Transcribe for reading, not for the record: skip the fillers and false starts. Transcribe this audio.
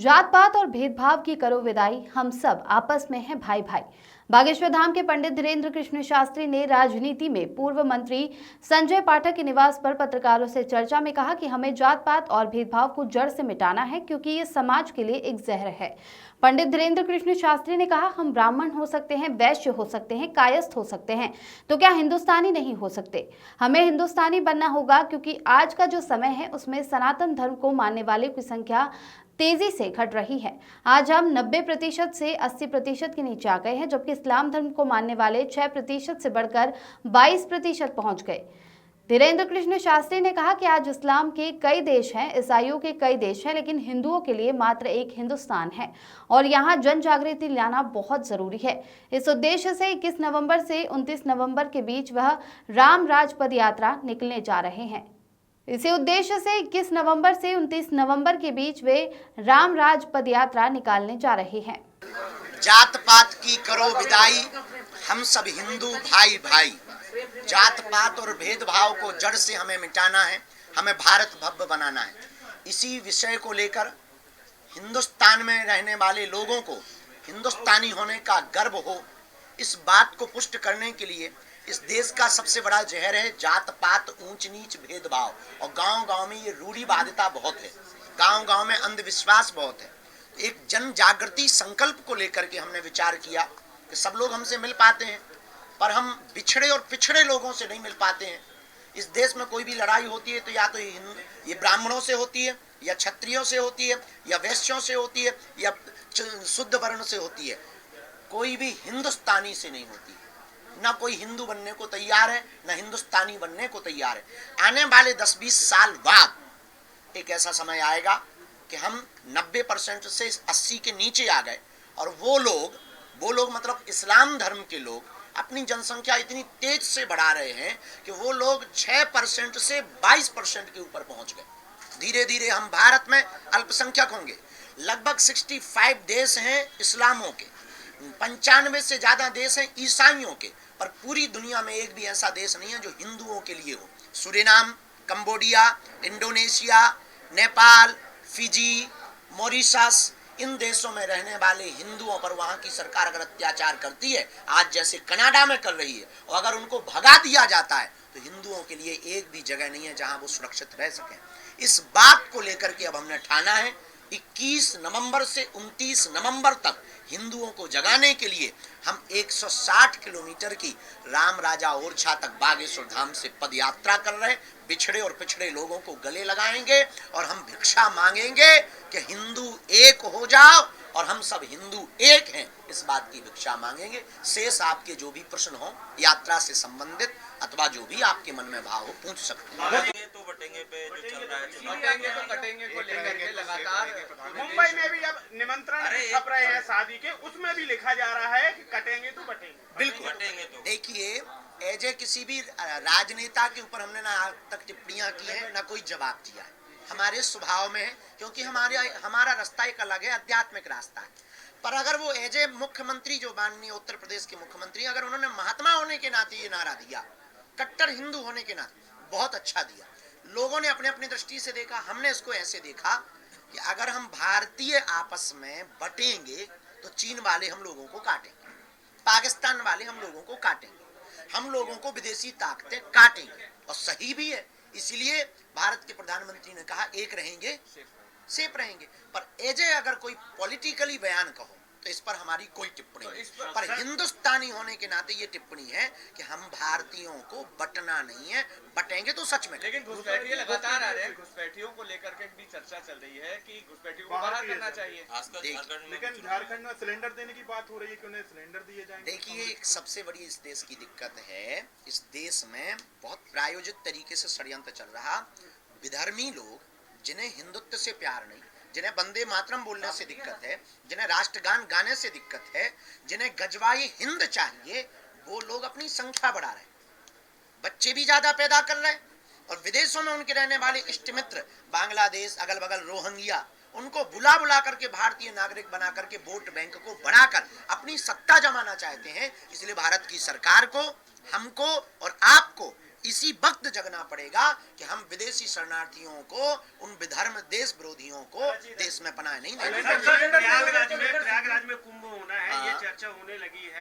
जात पात और भेदभाव की करो विदाई, हम सब आपस में हैं भाई भाई। बागेश्वर धाम के पंडित धीरेन्द्र कृष्ण शास्त्री ने राजनीति में पूर्व मंत्री संजय पाठक के निवास पर पत्रकारों से चर्चा में कहा कि हमें जात पात और भेदभाव को जड़ से मिटाना है, क्योंकि ये समाज के लिए एक जहर है। पंडित धीरेन्द्र कृष्ण शास्त्री ने कहा, हम ब्राह्मण हो सकते हैं, वैश्य हो सकते हैं, कायस्थ हो सकते हैं, तो क्या हिंदुस्तानी नहीं हो सकते? हमें हिंदुस्तानी बनना होगा, क्योंकि आज का जो समय है उसमें सनातन धर्म को मानने वाले की संख्या तेजी से घट रही है। आज हम 90% से 80% के नीचे आ गए हैं, जबकि इस्लाम धर्म को मानने वाले 6% से बढ़कर 22% पहुंच गए। धीरेन्द्र कृष्ण शास्त्री ने कहा कि आज इस्लाम के कई देश हैं, ईसाइयों के कई देश हैं, लेकिन हिंदुओं के लिए मात्र एक हिंदुस्तान है और यहाँ जन जागृति लाना बहुत जरूरी है। इस उद्देश्य से 21 नवंबर से 29 नवंबर के बीच वह राम राज पद यात्रा निकलने जा रहे हैं। इसी उद्देश्य से 21 नवंबर से 29 नवंबर के बीच वे राम राज पद यात्रा निकालने जा रहे हैं। जात पात की करो विदाई, हम सब हिंदू भाई भाई। जात पात और भेदभाव को जड़ से हमें मिटाना है, हमें भारत भव्य बनाना है। इसी विषय को लेकर हिंदुस्तान में रहने वाले लोगों को हिंदुस्तानी होने का गर्व हो, इस बात को पुष्ट करने के लिए इस देश का सबसे बड़ा जहर है जात पात, ऊंच नीच, भेदभाव। और गांव-गांव में ये रूढ़िवादिता बहुत है, गांव-गांव में अंधविश्वास बहुत है। एक जन जागृति संकल्प को लेकर के हमने विचार किया कि सब लोग हमसे मिल पाते हैं, पर हम बिछड़े और पिछड़े लोगों से नहीं मिल पाते हैं। इस देश में कोई भी लड़ाई होती है तो या तो ये ब्राह्मणों से होती है, या क्षत्रियों से होती है, या वैश्यों से होती है, या शुद्ध वर्ण से होती है। कोई भी हिंदुस्तानी से नहीं होती। ना कोई हिंदू बनने को तैयार है, ना हिंदुस्तानी बनने को तैयार है। आने वाले 10-20 साल बाद एक ऐसा समय आएगा कि हम 90% से 80 के नीचे आ गए, और वो लोग मतलब इस्लाम धर्म के लोग अपनी जनसंख्या इतनी तेज से बढ़ा रहे हैं कि वो लोग 6% से 22% के ऊपर पहुंच गए। धीरे धीरे हम भारत में अल्पसंख्यक होंगे। लगभग 65 देश हैं इस्लामों के, 95 से ज्यादा देश हैं ईसाइयों के, पर पूरी दुनिया में एक भी ऐसा देश नहीं है जो हिंदुओं के लिए हो। Suriname, Cambodia, Indonesia, Nepal, Fiji, Mauritius, इन देशों में रहने वाले हिंदुओं पर वहां की सरकार अगर अत्याचार करती है, आज जैसे कनाडा में कर रही है, और अगर उनको भगा दिया जाता है, तो हिंदुओं के लिए एक भी जगह नहीं है जहां वो सुरक्षित रह सकें। इस बात को लेकर के अब हमने ठाना है 21 नवंबर से 29 नवंबर तक हिंदुओं को जगाने के लिए हम 160 किलोमीटर की राम राजा ओरछा तक बागेश्वर धाम से पद यात्रा कर रहे हैं। बिछड़े और पिछड़े लोगों को गले लगाएंगे और हम भिक्षा मांगेंगे कि हिंदू एक हो जाओ और हम सब हिंदू एक हैं, इस बात की भिक्षा मांगेंगे। शेष आपके जो भी प्रश्न हो यात्रा से संबंधित अथवा जो भी आपके मन में भाव हो पूछ सकते हैं। तो बटेंगे पे जो चल रहा है, कटेंगे तो कटेंगे को लेकर के लगातार मुंबई में भी अब निमंत्रण छप रहे हैं शादी के, उसमें भी लिखा जा रहा है कि कटेंगे तो बटेंगे। बिल्कुल बटेंगे तो देखिए, एजे किसी भी राजनेता के ऊपर हमने ना आज तक टिप्पणियां की है, ना कोई जवाब दिया है। हमारे स्वभाव में है, क्योंकि हमारा रास्ता एक अलग है, आध्यात्मिक रास्ता है। पर अगर वो एजे मुख्यमंत्री, जो माननीय उत्तर प्रदेश के मुख्यमंत्री, अगर उन्होंने महात्मा होने के नाते ये नारा दिया, कट्टर हिंदू होने के नाते, बहुत अच्छा दिया। लोगों ने अपने अपनी दृष्टि से देखा, हमने इसको ऐसे देखा कि अगर हम भारतीय आपस में बटेंगे तो चीन वाले हम लोगों को काटेंगे, पाकिस्तान वाले हम लोगों को काटेंगे, हम लोगों को विदेशी ताकतें काटेंगे, और सही भी है। इसलिए भारत के प्रधानमंत्री ने कहा एक रहेंगे सेफ रहेंगे। पर एजे अगर कोई पॉलिटिकली बयान कहो तो इस पर हमारी कोई टिप्पणी नहीं, पर हिंदुस्तानी होने के नाते ये टिप्पणी है कि हम भारतीयों को बटना नहीं है, बटेंगे तो सच में। लेकिन घुसपैठिए लगातार आ रहे हैं, घुसपैठियों को लेकर के भी चर्चा चल रही है कि घुसपैठियों को बाहर करना चाहिए। लेकिन झारखंड में सिलेंडर देने की बात हो रही है कि उन्हें सिलेंडर दिए जाएंगे। देखिए, एक सबसे बड़ी इस देश की दिक्कत है, इस देश में बहुत प्रायोजित तरीके से षड्यंत्र चल रहा। विधर्मी लोग, जिन्हें हिंदुत्व से प्यार नहीं, जिन्हें वंदे मातरम बोलने से दिक्कत है, जिन्हें राष्ट्रगान गाने से दिक्कत है, जिन्हें गजवाई हिंद चाहिए, वो लोग अपनी संख्या बढ़ा रहे हैं, बच्चे भी ज्यादा पैदा कर रहे हैं, और विदेशों में उनके रहने वाले इष्ट मित्र, बांग्लादेश, अगल बगल रोहिंग्या, उनको बुला बुला करके भारतीय नागरिक बना करके वोट बैंक को बढ़ाकर अपनी सत्ता जमाना चाहते हैं। इसलिए भारत की सरकार को, हमको और आपको इसी वक्त जगना करना पड़ेगा कि हम विदेशी शरणार्थियों को, उन विधर्म देश विरोधियों को देश में पनाह नहीं देंगे। प्रयागराज में कुंभ होना है, ये चर्चा होने लगी